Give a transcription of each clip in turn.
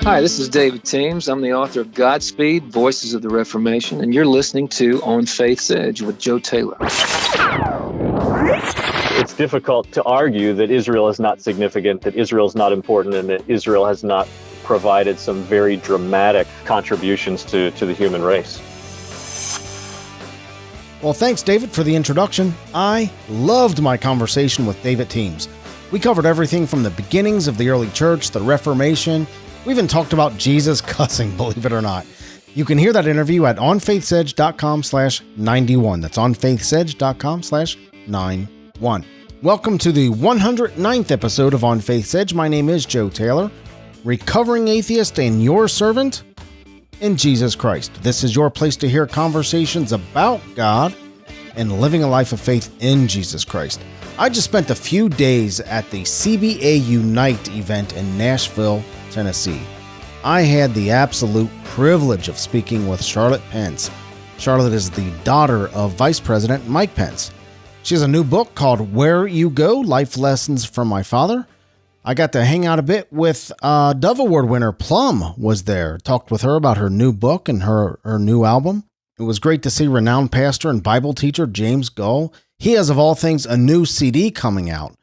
Hi, this is David Teams. I'm the author of Godspeed, Voices of the Reformation, and you're listening to On Faith's Edge with Joe Taylor. It's difficult to argue that Israel is not significant, that Israel is not important, and that Israel has not provided some very dramatic contributions to the human race. Well, thanks, David, for the introduction. I loved my conversation with David Teams. We covered everything from the beginnings of the early church, the Reformation. We even talked about Jesus cussing, believe it or not. You can hear that interview at onfaithsedge.com/91. That's onfaithsedge.com/91. Welcome to the 109th episode of On Faith's Edge. My name is Joe Taylor, recovering atheist and your servant in Jesus Christ. This is your place to hear conversations about God and living a life of faith in Jesus Christ. I just spent a few days at the CBA Unite event in Nashville, Tennessee. I had the absolute privilege of speaking with Charlotte Pence. Charlotte is the daughter of Vice President Mike Pence. She has a new book called Where You Go, Life Lessons from My Father. I got to hang out a bit with Dove Award winner Plum was there. Talked with her about her new book and her new album. It was great to see renowned pastor and Bible teacher James Gull. He has, of all things, a new CD coming out.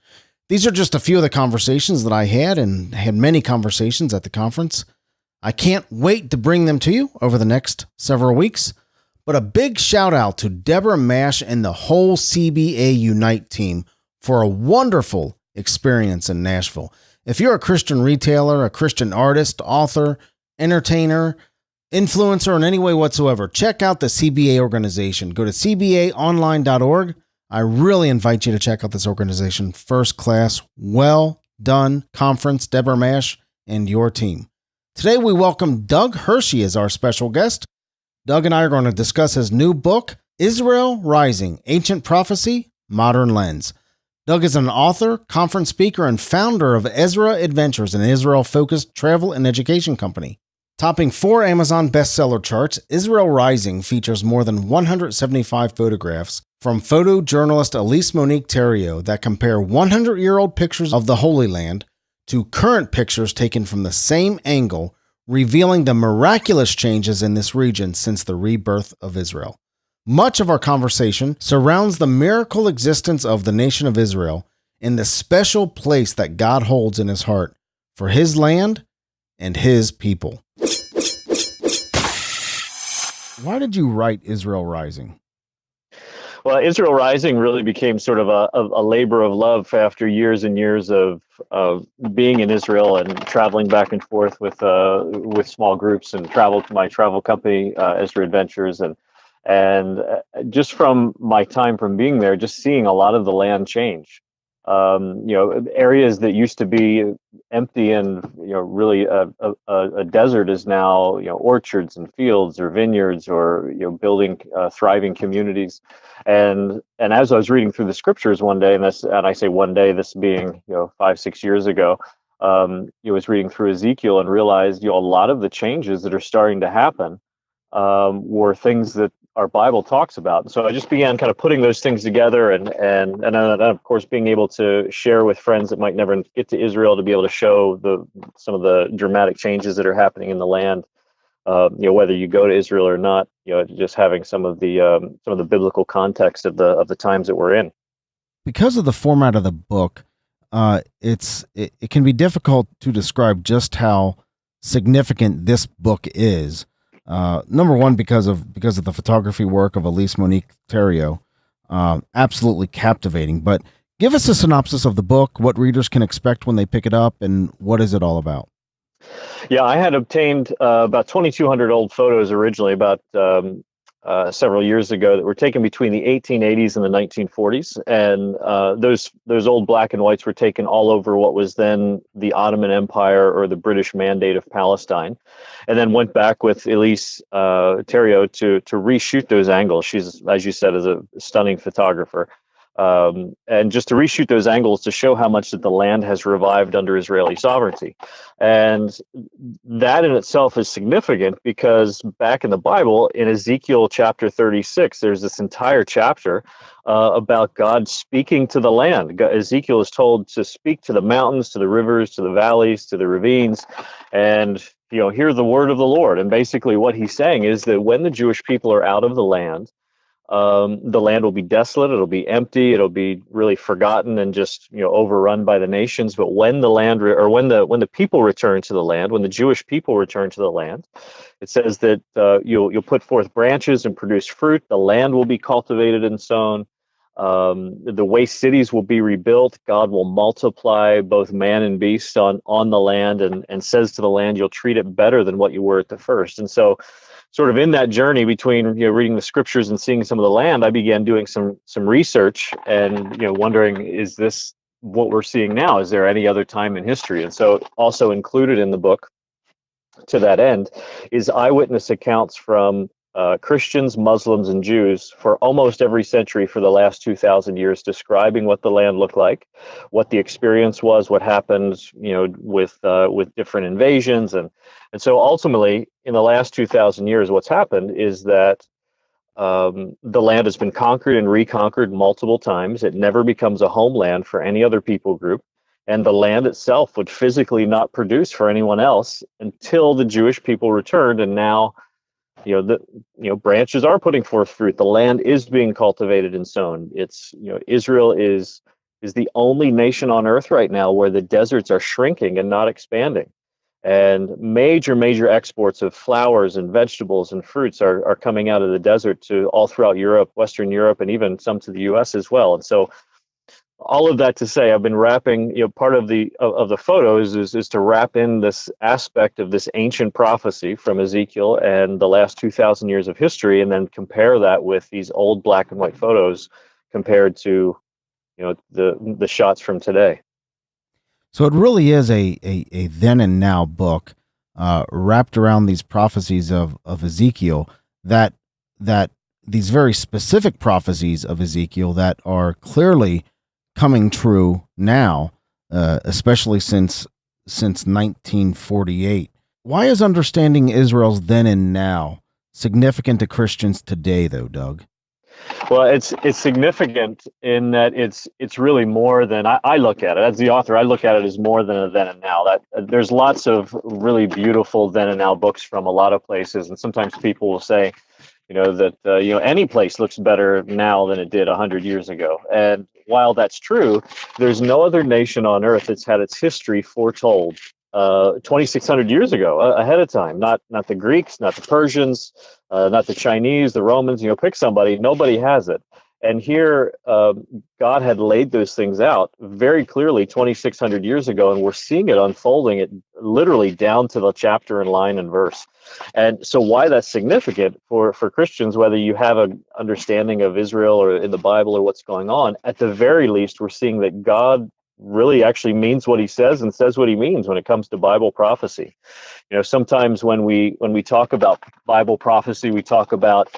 These are just a few of the conversations that I had, and had many conversations at the conference. I can't wait to bring them to you over the next several weeks. But a big shout out to Deborah Mash and the whole CBA Unite team for a wonderful experience in Nashville. If you're a Christian retailer, a Christian artist, author, entertainer, influencer in any way whatsoever, check out the CBA organization. Go to cbaonline.org. I really invite you to check out this organization. First class, well done conference, Deborah Mash and your team. Today we welcome Doug Hershey as our special guest. Doug and I are going to discuss his new book, Israel Rising, Ancient Prophecy, Modern Lens. Doug is an author, conference speaker, and founder of Ezra Adventures, an Israel-focused travel and education company. Topping 4 Amazon bestseller charts, Israel Rising features more than 175 photographs from photojournalist Elise Monique Theriault that compare 100-year-old pictures of the Holy Land to current pictures taken from the same angle, revealing the miraculous changes in this region since the rebirth of Israel. Much of our conversation surrounds the miracle existence of the nation of Israel and the special place that God holds in his heart for his land and his people. Why did you write Israel Rising? Well, Israel Rising really became sort of a labor of love after years and years of being in Israel and traveling back and forth with small groups and my travel company, Ezra Adventures, and just from my time from being there, just seeing a lot of the land change. Areas that used to be empty and really a desert is now orchards and fields or vineyards or building thriving communities. And as I was reading through the scriptures one day, and I say one day, this being 5-6 years ago, I was reading through Ezekiel and realized a lot of the changes that are starting to happen were things that our Bible talks about. And so I just began kind of putting those things together and of course being able to share with friends that might never get to Israel to be able to show some of the dramatic changes that are happening in the land. Whether you go to Israel or not, just having some of the biblical context of the times that we're in. Because of the format of the book, it can be difficult to describe just how significant this book is. Number one, because of the photography work of Elise Monique Theriault, absolutely captivating. But give us a synopsis of the book, what readers can expect when they pick it up, and what is it all about? Yeah, I had obtained about 2,200 old photos originally, about several years ago, that were taken between the 1880s and the 1940s, and those old black and whites were taken all over what was then the Ottoman Empire or the British Mandate of Palestine, and then went back with Elise Theriault to reshoot those angles. She's, as you said, is a stunning photographer. And just to reshoot those angles to show how much that the land has revived under Israeli sovereignty. And that in itself is significant because back in the Bible, in Ezekiel chapter 36, there's this entire chapter about God speaking to the land. Ezekiel is told to speak to the mountains, to the rivers, to the valleys, to the ravines. And hear the word of the Lord. And basically what he's saying is that when the Jewish people are out of the land will be desolate, it'll be empty, it'll be really forgotten and just overrun by the nations. But when the land when the people return to the land, when the Jewish people return to the land, it says that you'll put forth branches and produce fruit. The land will be cultivated and sown. The waste cities will be rebuilt. God will multiply both man and beast on the land, and says to the land, you'll treat it better than what you were at the first. And so, sort of in that journey between reading the scriptures and seeing some of the land, I began doing some research and wondering, is this what we're seeing now? Is there any other time in history? And so, also included in the book, to that end, is eyewitness accounts from Christians, Muslims, and Jews for almost every century for the last 2,000 years, describing what the land looked like, what the experience was, what happened, with different invasions, and so ultimately, in the last 2,000 years, what's happened is that the land has been conquered and reconquered multiple times. It never becomes a homeland for any other people group. And the land itself would physically not produce for anyone else until the Jewish people returned. And now, branches are putting forth fruit. The land is being cultivated and sown. It's, Israel is the only nation on earth right now where the deserts are shrinking and not expanding. And major exports of flowers and vegetables and fruits are coming out of the desert to all throughout Europe, Western Europe, and even some to the US as well. And so all of that to say, I've been wrapping, part of the photos is to wrap in this aspect of this ancient prophecy from Ezekiel and the last 2,000 years of history, and then compare that with these old black and white photos compared to, the shots from today. So it really is a then and now book wrapped around these prophecies of Ezekiel, that these very specific prophecies of Ezekiel that are clearly coming true now, especially since 1948. Why is understanding Israel's then and now significant to Christians today, though, Doug? Well, it's significant in that it's really more than I look at it as the author. I look at it as more than a then and now. That there's lots of really beautiful then and now books from a lot of places, and sometimes people will say, that any place looks better now than it did 100 years ago. And while that's true, there's no other nation on earth that's had its history foretold 2,600 years ago ahead of time. Not the Greeks, not the Persians, not the Chinese, the Romans. Pick somebody. Nobody has it. And here, God had laid those things out very clearly 2,600 years ago, and we're seeing it unfolding, it literally down to the chapter and line and verse. And so why that's significant for Christians, whether you have an understanding of Israel or in the Bible or what's going on, at the very least, we're seeing that God really actually means what he says and says what he means when it comes to Bible prophecy. Sometimes when we talk about Bible prophecy, we talk about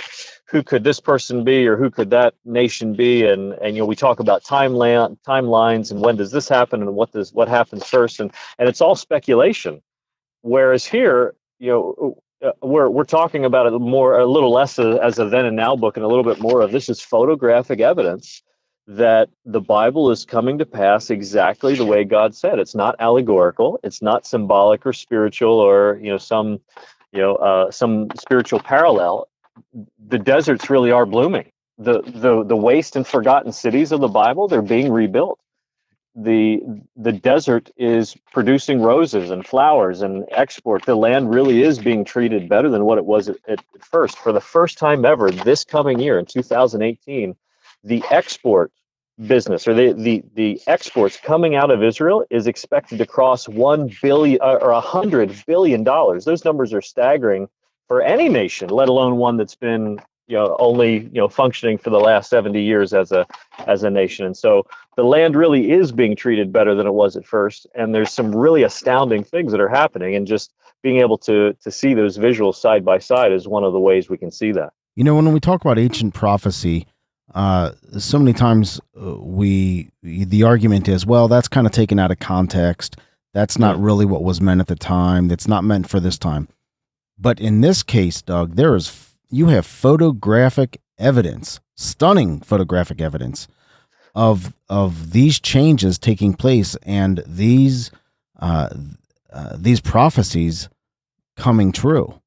who could this person be or who could that nation be, and we talk about timelines and when does this happen and what happens first, and it's all speculation. Whereas here, we're talking about it a little less as a then and now book, and a little bit more of this is photographic evidence that the Bible is coming to pass exactly the way God said. It's not allegorical. It's not symbolic or spiritual or some spiritual parallel. The deserts really are blooming. The waste and forgotten cities of the Bible, they're being rebuilt. The desert is producing roses and flowers and export. The land really is being treated better than what it was at first. For the first time ever, this coming year in 2018, the export business or the exports coming out of Israel is expected to cross $1 billion or $100 billion. Those numbers are staggering for any nation, let alone one that's been only functioning for the last 70 years as a nation. And so the land really is being treated better than it was at first. And there's some really astounding things that are happening, and just being able to see those visuals side by side is one of the ways we can see that. When we talk about ancient prophecy, so many times the argument is, well, that's kind of taken out of context. That's not really what was meant at the time. That's not meant for this time. But in this case, Doug, you have photographic evidence, stunning photographic evidence of these changes taking place, and these prophecies coming true.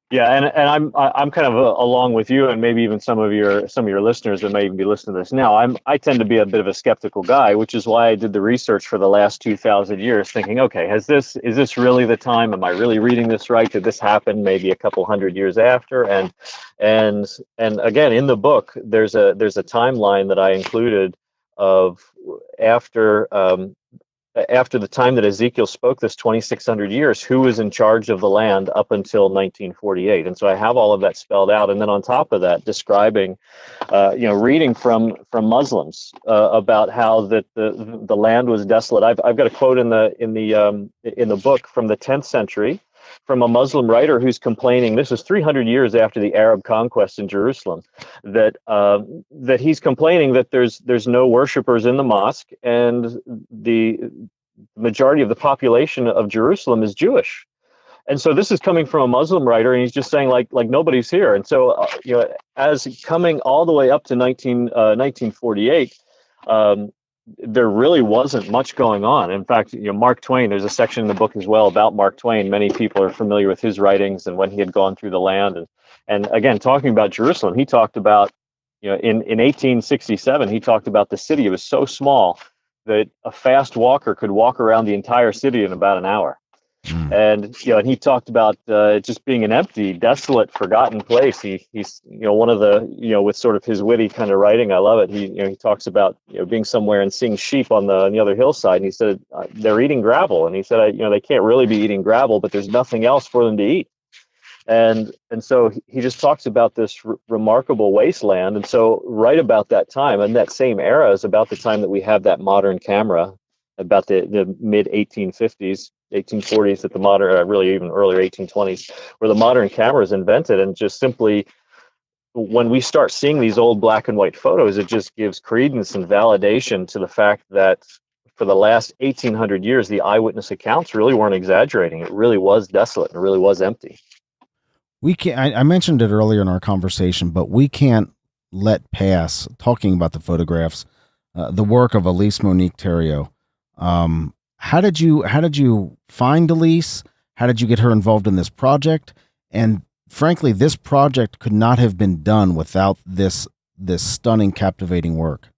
Yeah, and I'm kind of along with you, and maybe even some of your listeners that may even be listening to this now. I tend to be a bit of a skeptical guy, which is why I did the research for the last 2,000 years, thinking, okay, is this really the time? Am I really reading this right? Did this happen maybe a couple hundred years after? And again, in the book, there's a timeline that I included of after. After the time that Ezekiel spoke this 2,600 years, who was in charge of the land up until 1948. And so I have all of that spelled out. And then on top of that, describing, reading from Muslims about how that the land was desolate. I've got a quote in the book from the 10th century from a Muslim writer who's complaining. This is 300 years after the Arab conquest in Jerusalem, that he's complaining that there's no worshipers in the mosque, and the majority of the population of Jerusalem is Jewish. And so this is coming from a Muslim writer, and he's just saying like nobody's here. And so as coming all the way up to 1948. There really wasn't much going on. In fact, Mark Twain, there's a section in the book as well about Mark Twain. Many people are familiar with his writings and when he had gone through the land. And again, talking about Jerusalem, he talked about, in 1867, he talked about the city. It was so small that a fast walker could walk around the entire city in about an hour. And and he talked about just being an empty, desolate, forgotten place. He's one of the with sort of his witty kind of writing. I love it. He talks about being somewhere and seeing sheep on the other hillside. And he said they're eating gravel. And he said they can't really be eating gravel, but there's nothing else for them to eat. And so he just talks about this remarkable wasteland. And so right about that time, and that same era is about the time that we have that modern camera, about the mid 1850s. 1840s at the modern, really even earlier 1820s, where the modern camera is invented. And just simply, when we start seeing these old black and white photos, it just gives credence and validation to the fact that for the last 1,800 years, the eyewitness accounts really weren't exaggerating. It really was desolate and it really was empty. We can't. I mentioned it earlier in our conversation, but we can't let pass talking about the photographs, the work of Elise Monique Theriault. How did you find Elise? How did you get her involved in this project? And frankly, this project could not have been done without this stunning, captivating work.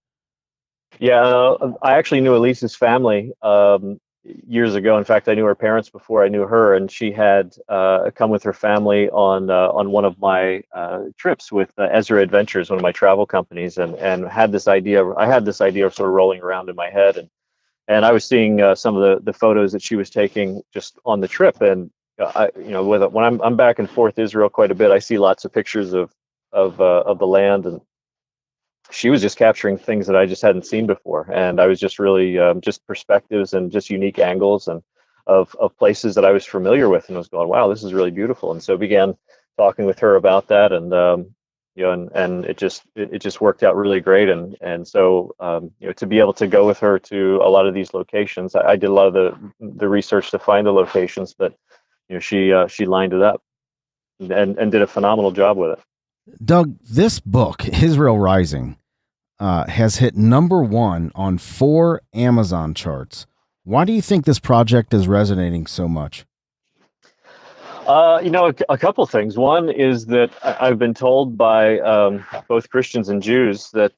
Yeah, I actually knew Elise's family years ago. In fact, I knew her parents before I knew her, and she had come with her family on one of my trips with Ezra Adventures, one of my travel companies, and had this idea. I had this idea of sort of rolling around in my head, and I was seeing some of the photos that she was taking just on the trip. And when I'm back and forth Israel quite a bit, I see lots of pictures of the land, and she was just capturing things that I just hadn't seen before. And I was just really just perspectives and just unique angles and of places that I was familiar with, and was going, wow, this is really beautiful. And so began talking with her about that, and and it just worked out really great. And so to be able to go with her to a lot of these locations, I did a lot of the research to find the locations, but she lined it up and did a phenomenal job with it. Doug, this book, Israel Rising, has hit #1 on 4 Amazon charts. Why do you think this project is resonating so much? A couple of things. One is that I've been told by both Christians and Jews that,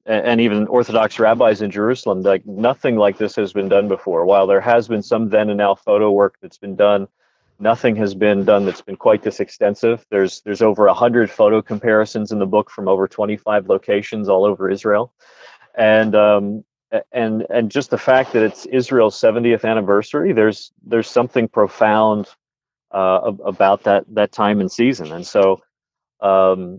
and even Orthodox rabbis in Jerusalem, that nothing like this has been done before. While there has been some then and now photo work that's been done, nothing has been done that's been quite this extensive. There's over 100 photo comparisons in the book from over 25 locations all over Israel, and just the fact that it's Israel's 70th anniversary, there's something profound about that time and season. And so I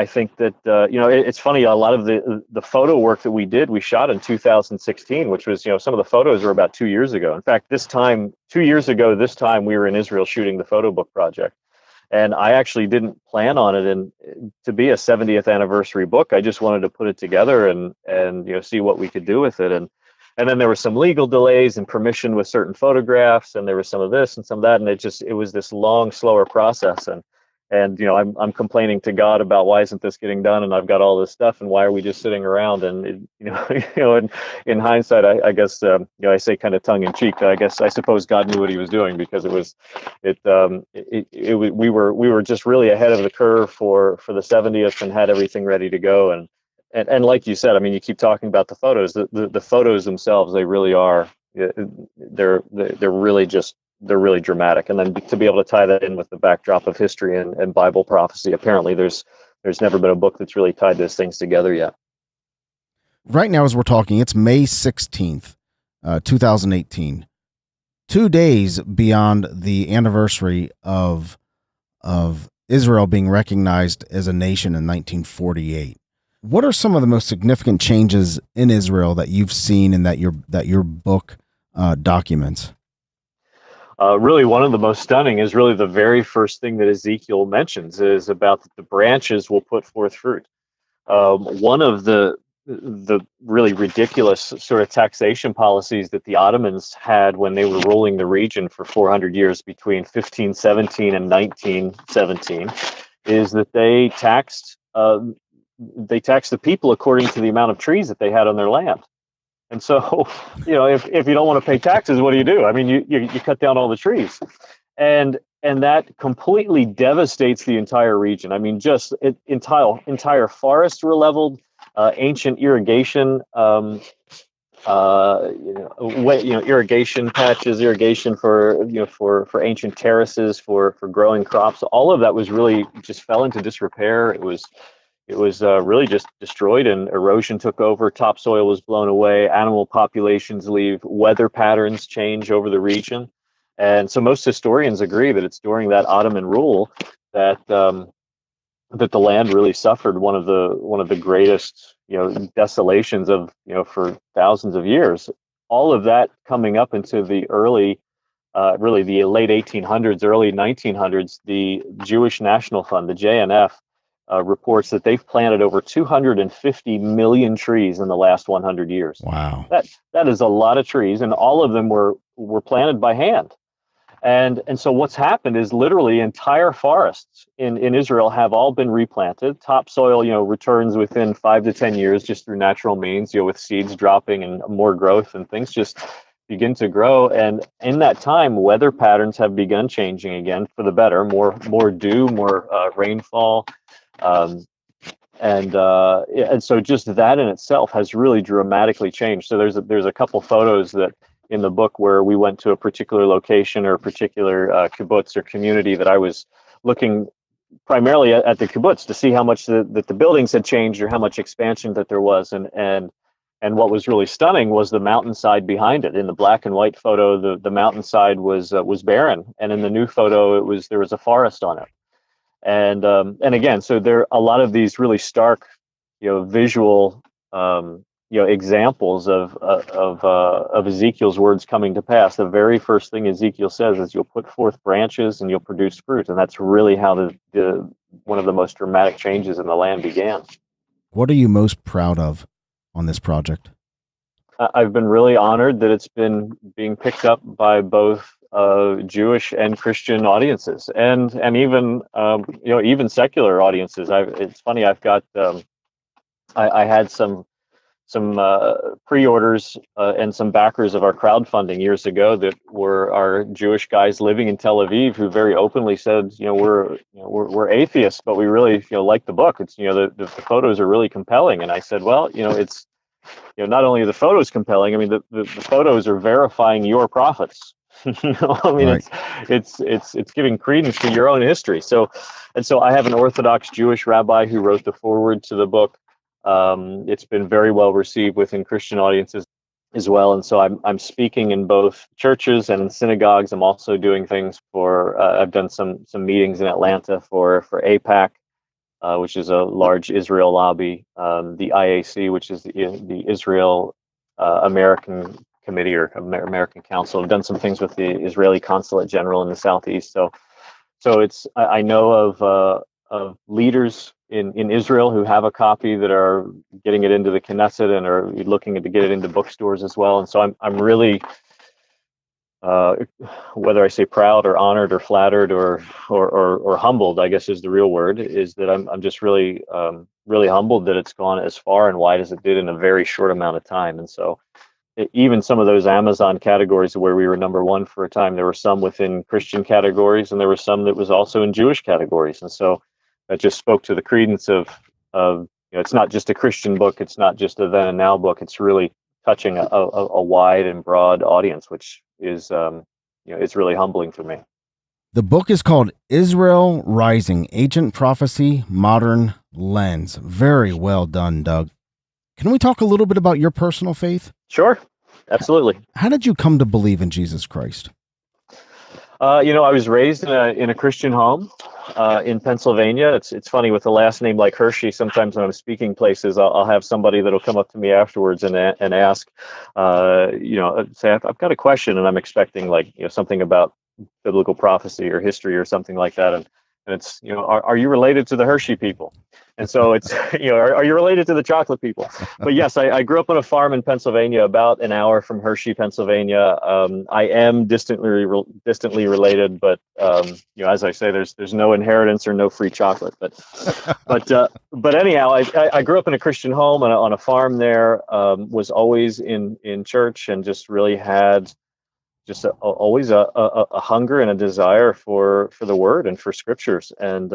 think that it's funny, a lot of the photo work that we shot in 2016, which was some of the photos were about 2 years ago. In fact, 2 years ago this time, we were in Israel shooting the photo book project, and I actually didn't plan on it to be a 70th anniversary book. I just wanted to put it together and see what we could do with it. And then there were some legal delays and permission with certain photographs, and there was some of this and some of that, and it was this long, slower process. And I'm complaining to God about why isn't this getting done, and I've got all this stuff, and why are we just sitting around? And in hindsight, I guess I say kind of tongue in cheek, I guess I suppose God knew what He was doing, because we were just really ahead of the curve for the 70th, and had everything ready to go. And like you said, I mean, you keep talking about the photos. The photos themselves, they really are. They're really dramatic. And then to be able to tie that in with the backdrop of history and Bible prophecy, apparently there's never been a book that's really tied those things together yet. Right now, as we're talking, it's May 16th, 2018. 2 days beyond the anniversary of Israel being recognized as a nation in 1948. What are some of the most significant changes in Israel that you've seen and that your book documents? Really, one of the most stunning is really the very first thing that Ezekiel mentions is about the branches will put forth fruit. One of the really ridiculous sort of taxation policies that the Ottomans had when they were ruling the region for 400 years between 1517 and 1917 is that they taxed the people according to the amount of trees that they had on their land. And so, if you don't want to pay taxes, what do? I mean, you cut down all the trees, and that completely devastates the entire region. I mean, just entire forests were leveled, ancient irrigation, irrigation patches, irrigation for ancient terraces for growing crops. All of that was really just fell into disrepair. It was really just destroyed, and erosion took over. Topsoil was blown away. Animal populations leave. Weather patterns change over the region, and so most historians agree that it's during that Ottoman rule that that the land really suffered one of the greatest desolations of for thousands of years. All of that coming up into the really the late 1800s, early 1900s. The Jewish National Fund, the JNF. Reports that they've planted over 250 million trees in the last 100 years. Wow. That is a lot of trees, and all of them were planted by hand. And so what's happened is literally entire forests in Israel have all been replanted. Topsoil, returns within 5 to 10 years just through natural means, with seeds dropping and more growth, and things just begin to grow. And in that time, weather patterns have begun changing again for the better. More dew, more rainfall. And so just that in itself has really dramatically changed. So there's a couple photos that in the book where we went to a particular location or a particular kibbutz or community that I was looking primarily at the kibbutz to see how much that the buildings had changed or how much expansion that there was. And what was really stunning was the mountainside behind it. In the black and white photo, the mountainside was barren, and in the new photo, there was a forest on it. And again, so there are a lot of these really stark, visual, examples of Ezekiel's words coming to pass. The very first thing Ezekiel says is, "You'll put forth branches and you'll produce fruit," and that's really how the one of the most dramatic changes in the land began. What are you most proud of on this project? I've been really honored that it's been being picked up by both Jewish and Christian audiences, and even even secular audiences. It's funny. I've got I had some pre-orders and some backers of our crowdfunding years ago that were our Jewish guys living in Tel Aviv, who very openly said, we're atheists, but we really like the book. It's the photos are really compelling, and I said, well, it's not only are the photos compelling. I mean, the photos are verifying your prophets. Right. It's giving credence to your own history. So I have an Orthodox Jewish rabbi who wrote the foreword to the book. It's been very well received within Christian audiences as well. And so I'm speaking in both churches and in synagogues. I'm also doing things for I've done some meetings in Atlanta for AIPAC, which is a large Israel lobby, the IAC, which is the Israel American Committee or American Council. I've done some things with the Israeli Consulate General in the Southeast. So I know of leaders in Israel who have a copy that are getting it into the Knesset and are looking to get it into bookstores as well. And so I'm really whether I say proud or honored or flattered or humbled, I guess is the real word, is that I'm just really really humbled that it's gone as far and wide as it did in a very short amount of time. And so even some of those Amazon categories where we were number one for a time, there were some within Christian categories, and there were some that was also in Jewish categories. And so that just spoke to the credence of it's not just a Christian book, it's not just a then and now book, it's really touching a wide and broad audience, which is it's really humbling for me. The book is called Israel Rising: Ancient Prophecy, Modern Lens. Very well done, Doug. Can we talk a little bit about your personal faith? Sure, absolutely. How did you come to believe in Jesus Christ? I was raised in a Christian home in Pennsylvania. It's funny, with a last name like Hershey, sometimes when I'm speaking places, I'll have somebody that'll come up to me afterwards and ask, say, I've got a question, and I'm expecting something about biblical prophecy or history or something like that. And it's, are you related to the Hershey people? And so it's, are you related to the chocolate people? But yes, I grew up on a farm in Pennsylvania, about an hour from Hershey, Pennsylvania. I am distantly related, but as I say, there's no inheritance or no free chocolate. But anyhow, I grew up in a Christian home on a farm there. Was always in church, and just really had just always a hunger and a desire for the Word and for Scriptures. And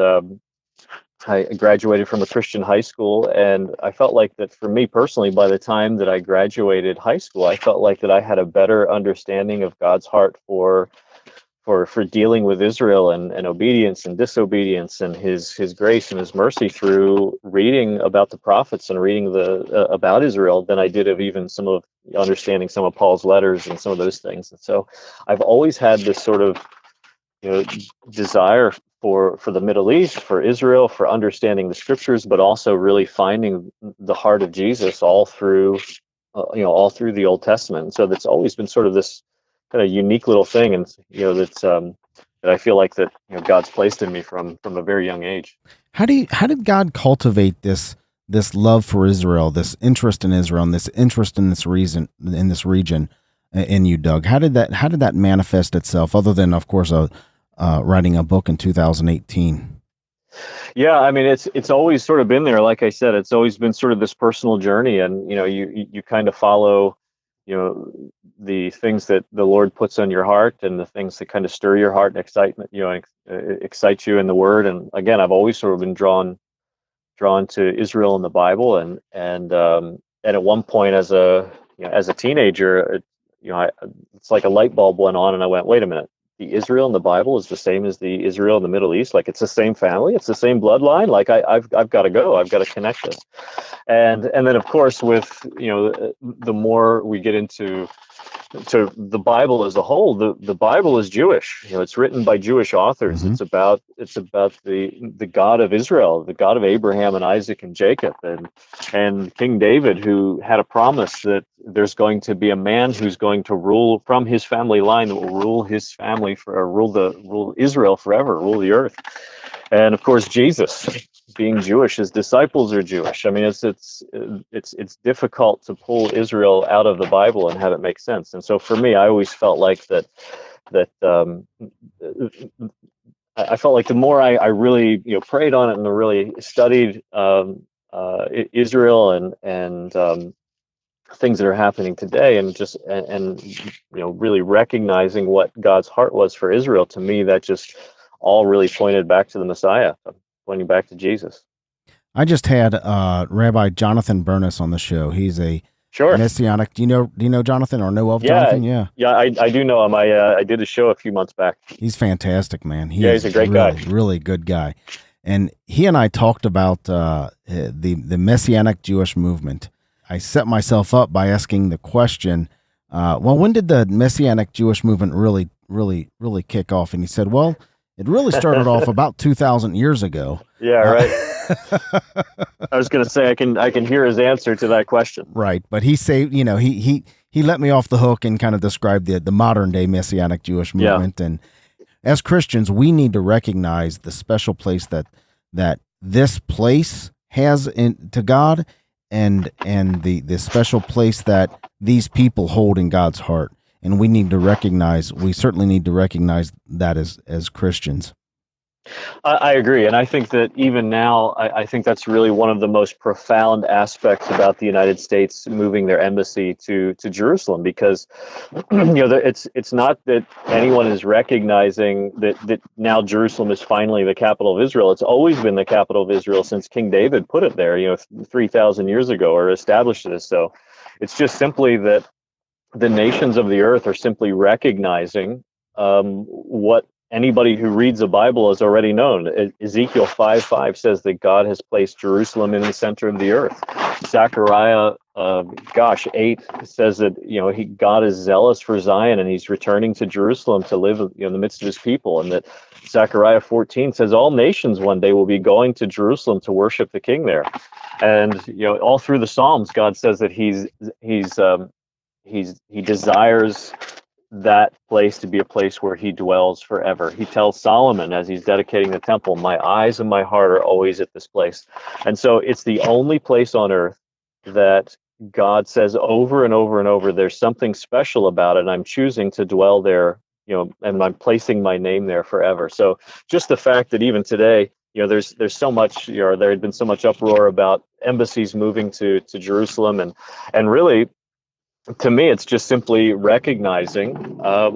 I graduated from a Christian high school, and I felt like that for me personally, by the time that I graduated high school, I felt like that I had a better understanding of God's heart for dealing with Israel and obedience and disobedience, and his grace and his mercy through reading about the prophets and reading about Israel than I did of even understanding some of Paul's letters and some of those things. And so I've always had this sort of desire for the Middle East, for Israel, for understanding the Scriptures, but also really finding the heart of Jesus all through the Old Testament. And so that's always been sort of this kind of unique little thing, and that I feel like that God's placed in me from a very young age. How did God cultivate this love for Israel, this interest in Israel, and this interest in this region in you, Doug? How did that manifest itself, other than, of course, writing a book in 2018? Yeah, I mean, it's always sort of been there. Like I said, it's always been sort of this personal journey, and you kind of follow the things that the Lord puts on your heart, and the things that kind of stir your heart and excite you in the Word. And again, I've always sort of been drawn to Israel in the Bible, and at one point as a teenager, it's like a light bulb went on, and I went, wait a minute. The Israel in the Bible is the same as the Israel in the Middle East. Like, it's the same family, it's the same bloodline. Like, I've got to go. I've got to connect this. And then, of course, with the more we get into the Bible as a whole, the Bible is Jewish. It's written by Jewish authors. Mm-hmm. It's about the God of Israel, the God of Abraham and Isaac and Jacob, and King David, who had a promise that there's going to be a man who's going to rule from his family line, that will rule his family rule Israel forever, rule the earth. And of course, Jesus, being Jewish, his disciples are Jewish. I mean, it's difficult to pull Israel out of the Bible and have it make sense. And so for me, I always felt like that I felt like the more I really prayed on it and really studied Israel and things that are happening today, and really recognizing what God's heart was for Israel, to me, that just all really pointed back to the Messiah, pointing back to Jesus. I just had Rabbi Jonathan Burness on the show. He's a Messianic. Do you know Jonathan, or know of Jonathan? Yeah, I do know him. I did a show a few months back. He's fantastic, man. He's a great guy. Really good guy. And he and I talked about the Messianic Jewish movement. I set myself up by asking the question, when did the Messianic Jewish movement really kick off? And he said, well, it really started off about 2,000 years ago. Yeah, right. I was going to say, I can hear his answer to that question. Right, but he saved, he let me off the hook and kind of described the modern day Messianic Jewish movement. Yeah. And as Christians, we need to recognize the special place that this place has to God, and the special place that these people hold in God's heart. and we certainly need to recognize that as Christians. I agree. And I think that even now, I think that's really one of the most profound aspects about the United States moving their embassy to Jerusalem, because it's not that anyone is recognizing that now Jerusalem is finally the capital of Israel. It's always been the capital of Israel since King David put it there, 3,000 years ago, or established it as so. It's just simply that the nations of the earth are simply recognizing what anybody who reads the Bible has already known. Ezekiel 5:5 says that God has placed Jerusalem in the center of the earth. Zechariah 8 says that God is zealous for Zion, and he's returning to Jerusalem to live in the midst of his people. And that Zechariah 14 says all nations one day will be going to Jerusalem to worship the king there. And all through the Psalms, God says that he desires that place to be a place where he dwells forever. He tells Solomon as he's dedicating the temple, my eyes and my heart are always at this place. And so it's the only place on earth that God says over and over and over, there's something special about it, and I'm choosing to dwell there, and I'm placing my name there forever. So just the fact that even today, there's so much, there had been so much uproar about embassies moving to Jerusalem, and really, to me, it's just simply recognizing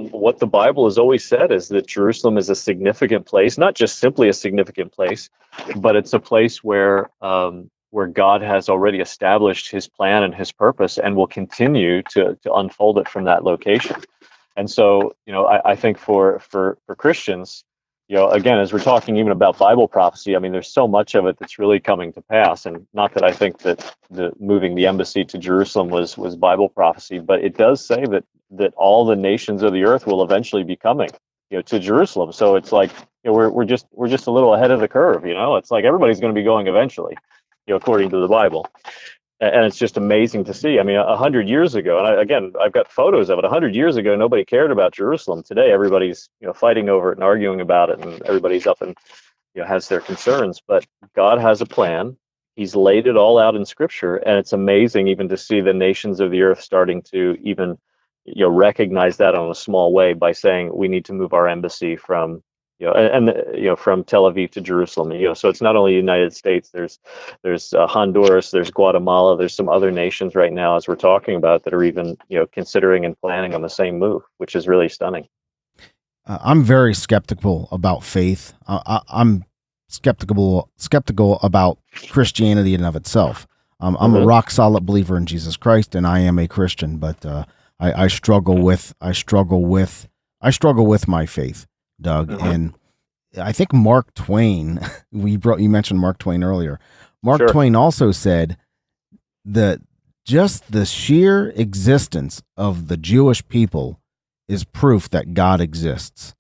what the Bible has always said, is that Jerusalem is a significant place, not just simply a significant place, but it's a place where God has already established his plan and his purpose, and will continue to unfold it from that location. And so, I think for Christians, again, as we're talking even about Bible prophecy, I mean, there's so much of it that's really coming to pass. And not that I think that moving the embassy to Jerusalem was Bible prophecy, but it does say that all the nations of the earth will eventually be coming, to Jerusalem. So it's like, we're just a little ahead of the curve. It's like everybody's going to be going eventually, according to the Bible. And it's just amazing to see. I mean, 100 years ago, and I've got photos of it. 100 years ago, nobody cared about Jerusalem. Today, everybody's fighting over it and arguing about it, and everybody's up and has their concerns. But God has a plan. He's laid it all out in Scripture, and it's amazing even to see the nations of the earth starting to even recognize that on a small way by saying we need to move our embassy from from Tel Aviv to Jerusalem. So it's not only the United States. There's Honduras, there's Guatemala, there's some other nations right now, as we're talking about, that are even considering and planning on the same move, which is really stunning. I'm very skeptical about faith. I'm skeptical about Christianity in and of itself. I'm a rock solid believer in Jesus Christ, and I am a Christian, but I struggle with my faith, Doug. And I think Mark Twain, you mentioned Mark Twain earlier. Mark Twain also said that just the sheer existence of the Jewish people is proof that God exists.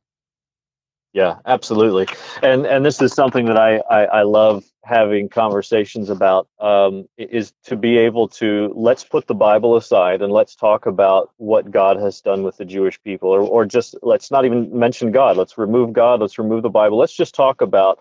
Yeah, absolutely. And this is something that I love having conversations about, is to be able to, let's put the Bible aside and let's talk about what God has done with the Jewish people, or just let's not even mention God. Let's remove God. Let's remove the Bible. Let's just talk about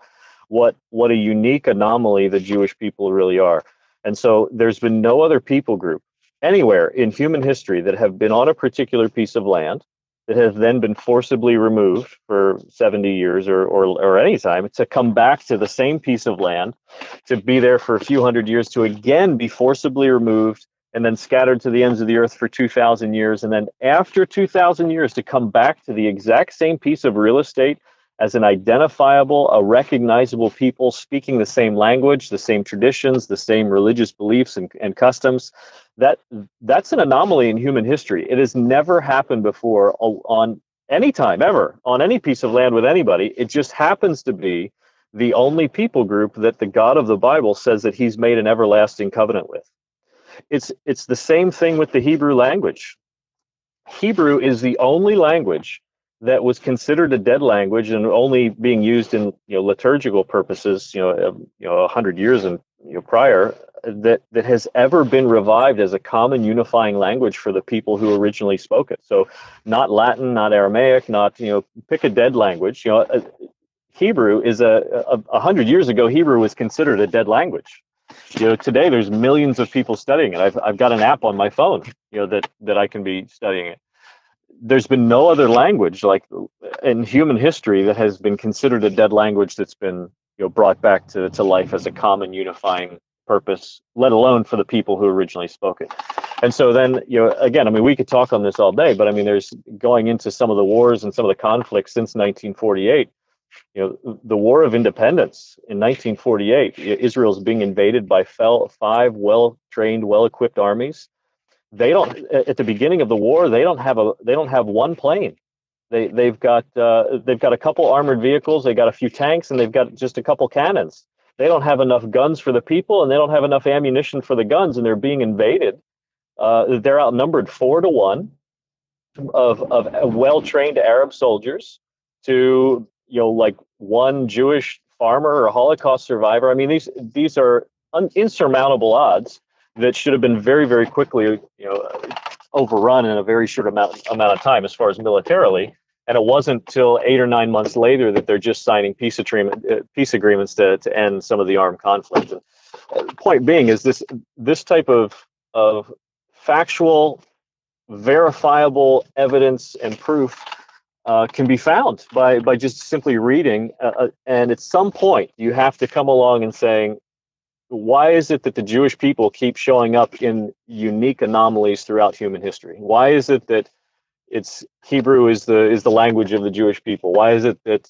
what a unique anomaly the Jewish people really are. And so there's been no other people group anywhere in human history that have been on a particular piece of land that have then been forcibly removed for 70 years or any time, to come back to the same piece of land, to be there for a few hundred years, to again be forcibly removed and then scattered to the ends of the earth for 2,000 years. And then after 2,000 years to come back to the exact same piece of real estate as an identifiable, a recognizable people speaking the same language, the same traditions, the same religious beliefs and customs. That's an anomaly in human history. It has never happened before on any time ever on any piece of land with anybody. It just happens to be the only people group that the God of the Bible says that he's made an everlasting covenant with. It's the same thing with the Hebrew language. Hebrew is the only language that was considered a dead language and only being used in liturgical purposes 100 years and prior, that has ever been revived as a common unifying language for the people who originally spoke it. So not Latin, not Aramaic, not pick a dead language. Hebrew is 100 years ago, Hebrew was considered a dead language. Today there's millions of people studying it. I've got an app on my phone that I can be studying it. there's been no other language like in human history that has been considered a dead language that's been brought back to life as a common unifying purpose, let alone for the people who originally spoke it. And so then, again, I mean, we could talk on this all day, but I mean, there's going into some of the wars and some of the conflicts since 1948. The War of Independence in 1948, Israel's being invaded by 5 well-trained, well-equipped armies. They don't, at the beginning of the war, they don't have one plane. They've got a couple armored vehicles, they got a few tanks, and they've got just a couple cannons. They don't have enough guns for the people, and they don't have enough ammunition for the guns, and they're being invaded. They're outnumbered 4-1 of well-trained Arab soldiers to like one Jewish farmer or a Holocaust survivor. I mean, these are insurmountable odds that should have been very, very quickly overrun in a very short amount of time as far as militarily. And it wasn't till 8 or 9 months later that they're just signing peace agreements to end some of the armed conflict. And point being is this type of factual, verifiable evidence and proof can be found by just simply reading. And at some point, you have to come along and saying, why is it that the Jewish people keep showing up in unique anomalies throughout human history? Why is it that Hebrew is the language of the Jewish people? Why is it that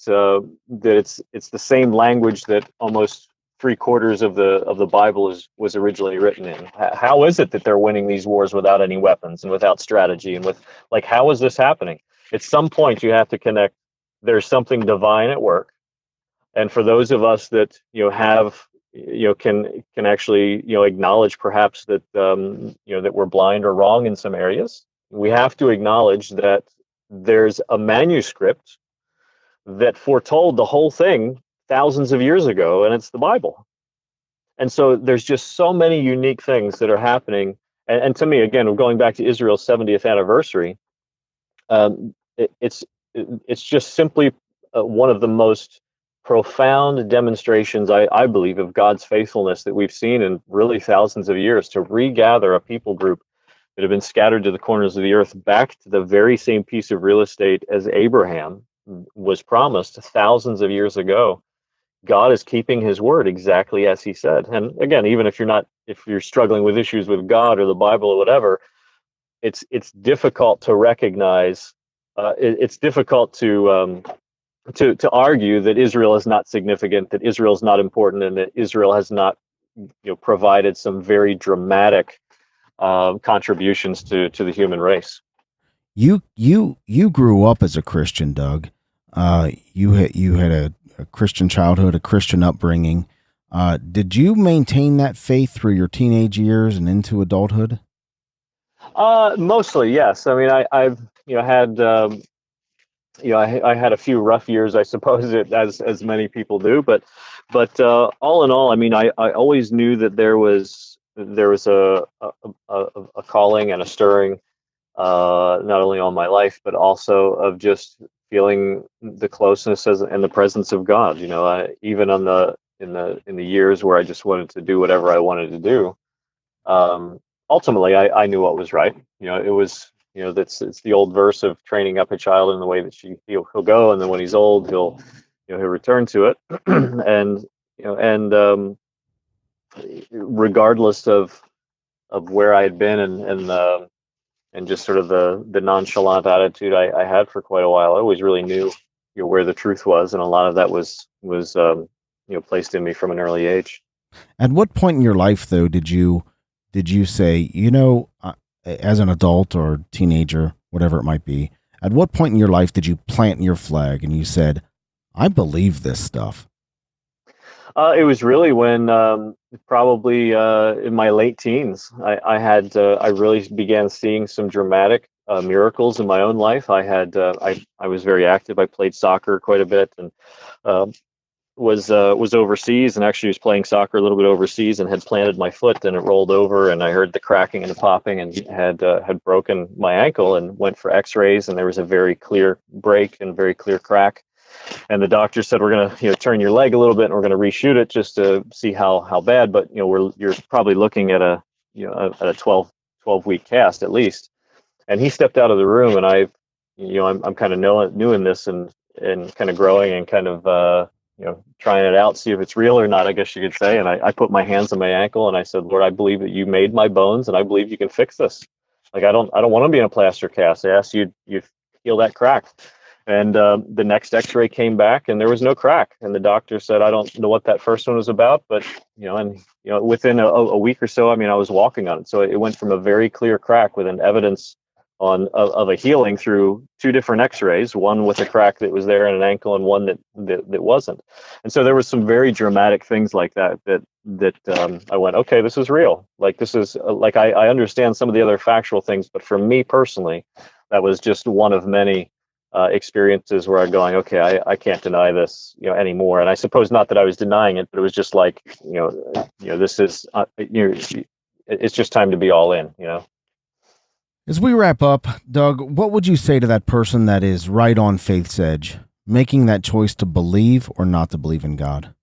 it's the same language that almost 3/4 of the Bible was originally written in? How is it that they're winning these wars without any weapons and without strategy and how is this happening? At some point, you have to connect. There's something divine at work, and for those of us that can actually acknowledge perhaps that that we're blind or wrong in some areas, we have to acknowledge that there's a manuscript that foretold the whole thing thousands of years ago, and it's the Bible. And so there's just so many unique things that are happening. And to me, again, going back to Israel's 70th anniversary, it's just simply one of the most profound demonstrations, I believe, of God's faithfulness that we've seen in really thousands of years, to regather a people group that have been scattered to the corners of the earth back to the very same piece of real estate as Abraham was promised thousands of years ago. God is keeping his word exactly as he said. And again, even if you're struggling with issues with God or the Bible or whatever, it's difficult to recognize. It's difficult to argue that Israel is not significant, that Israel is not important, and that Israel has not provided some very dramatic contributions to the human race. You grew up as a Christian, Doug. You had a Christian childhood, a Christian upbringing. Did you maintain that faith through your teenage years and into adulthood? Mostly, yes. I mean, I've had I had a few rough years, I suppose, as many people do. But all in all, I mean, I always knew that there was a calling and a stirring, not only on my life, but also of just feeling the closeness and the presence of God. Even in the years where I just wanted to do whatever I wanted to do. Ultimately, I knew what was right. It was. It's the old verse of training up a child in the way that he'll go, and then when he's old, he'll return to it. and regardless of where I had been and just sort of the nonchalant attitude I had for quite a while, I always really knew where the truth was, and a lot of that was placed in me from an early age. At what point in your life, though, did you say, as an adult or teenager, whatever it might be, at what point in your life did you plant your flag and you said, I believe this stuff? It was really when probably in my late teens, I really began seeing some dramatic miracles in my own life. I was very active. I played soccer quite a bit and was overseas, and actually was playing soccer a little bit overseas, and had planted my foot, and it rolled over, and I heard the cracking and the popping, and had broken my ankle, and went for X-rays, and there was a very clear break and very clear crack, and the doctor said, we're going to turn your leg a little bit, and we're going to reshoot it just to see how bad, but you're probably looking at a 12 week cast at least. And he stepped out of the room, and I'm kind of new in this and kind of growing and kind of trying it out, see if it's real or not, I guess you could say. And I put my hands on my ankle and I said, Lord, I believe that you made my bones, and I believe you can fix this. Like, I don't want to be in a plaster cast. I asked you heal that crack. And the next X-ray came back, and there was no crack. And the doctor said, I don't know what that first one was about, but within a week or so, I was walking on it. So it went from a very clear crack with an evidence of a healing through two different X-rays, one with a crack that was there in an ankle, and one that wasn't. And so there was some very dramatic things like that I went, okay, this is real. Like, this is like, I understand some of the other factual things, but for me personally, that was just one of many experiences where I'm going, okay, I can't deny this, anymore. And I suppose not that I was denying it, but it was just like, this is, it's just time to be all in, As we wrap up, Doug, what would you say to that person that is right on faith's edge, making that choice to believe or not to believe in God?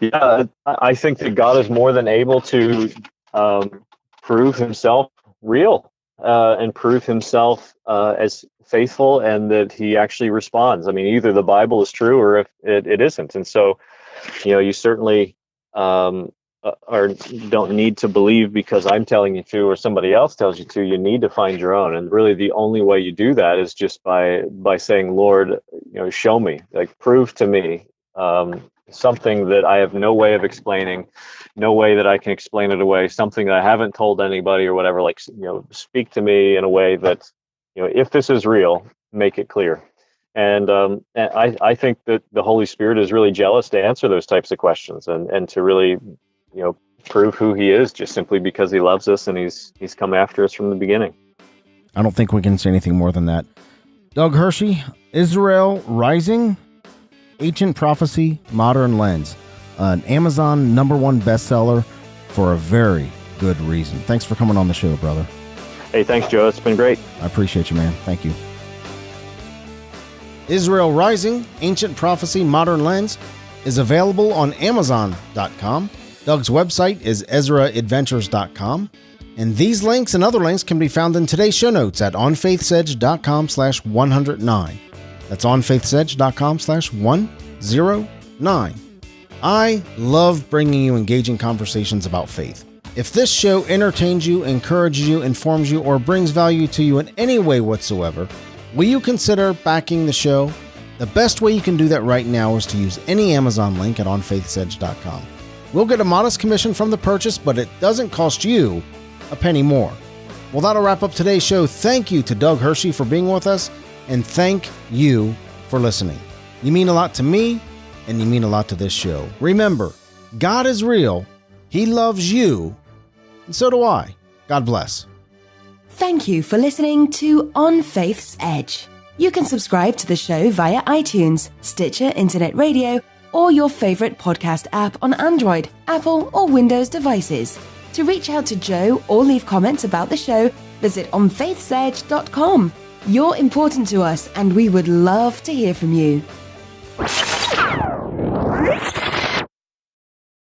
Yeah, I think that God is more than able to prove himself real and prove himself as faithful, and that he actually responds. Either the Bible is true or if it isn't. And so, you certainly or don't need to believe because I'm telling you to or somebody else tells you to. You need to find your own. And really the only way you do that is just by saying, Lord, show me, like, prove to me something that I have no way of explaining, no way that I can explain it away, something that I haven't told anybody or whatever. Like, speak to me in a way that, if this is real, make it clear. And I think that the Holy Spirit is really jealous to answer those types of questions and to really, prove who he is, just simply because he loves us and he's come after us from the beginning. I don't think we can say anything more than that. Doug Hershey, Israel Rising, Ancient Prophecy, Modern Lens, an Amazon #1 bestseller for a very good reason. Thanks for coming on the show, brother. Hey, thanks, Joe. It's been great. I appreciate you, man. Thank you. Israel Rising, Ancient Prophecy, Modern Lens is available on Amazon.com. Doug's website is EzraAdventures.com. And these links and other links can be found in today's show notes at onfaithsedge.com/109. That's onfaithsedge.com/109. I love bringing you engaging conversations about faith. If this show entertains you, encourages you, informs you, or brings value to you in any way whatsoever, will you consider backing the show? The best way you can do that right now is to use any Amazon link at onfaithsedge.com. We'll get a modest commission from the purchase, but it doesn't cost you a penny more. Well, that'll wrap up today's show. Thank you to Doug Hershey for being with us, and thank you for listening. You mean a lot to me, and you mean a lot to this show. Remember, God is real, He loves you, and so do I. God bless. Thank you for listening to On Faith's Edge. You can subscribe to the show via iTunes, Stitcher Internet Radio, or your favorite podcast app on Android, Apple, or Windows devices. To reach out to Joe or leave comments about the show, visit onfaithsedge.com. You're important to us, and we would love to hear from you.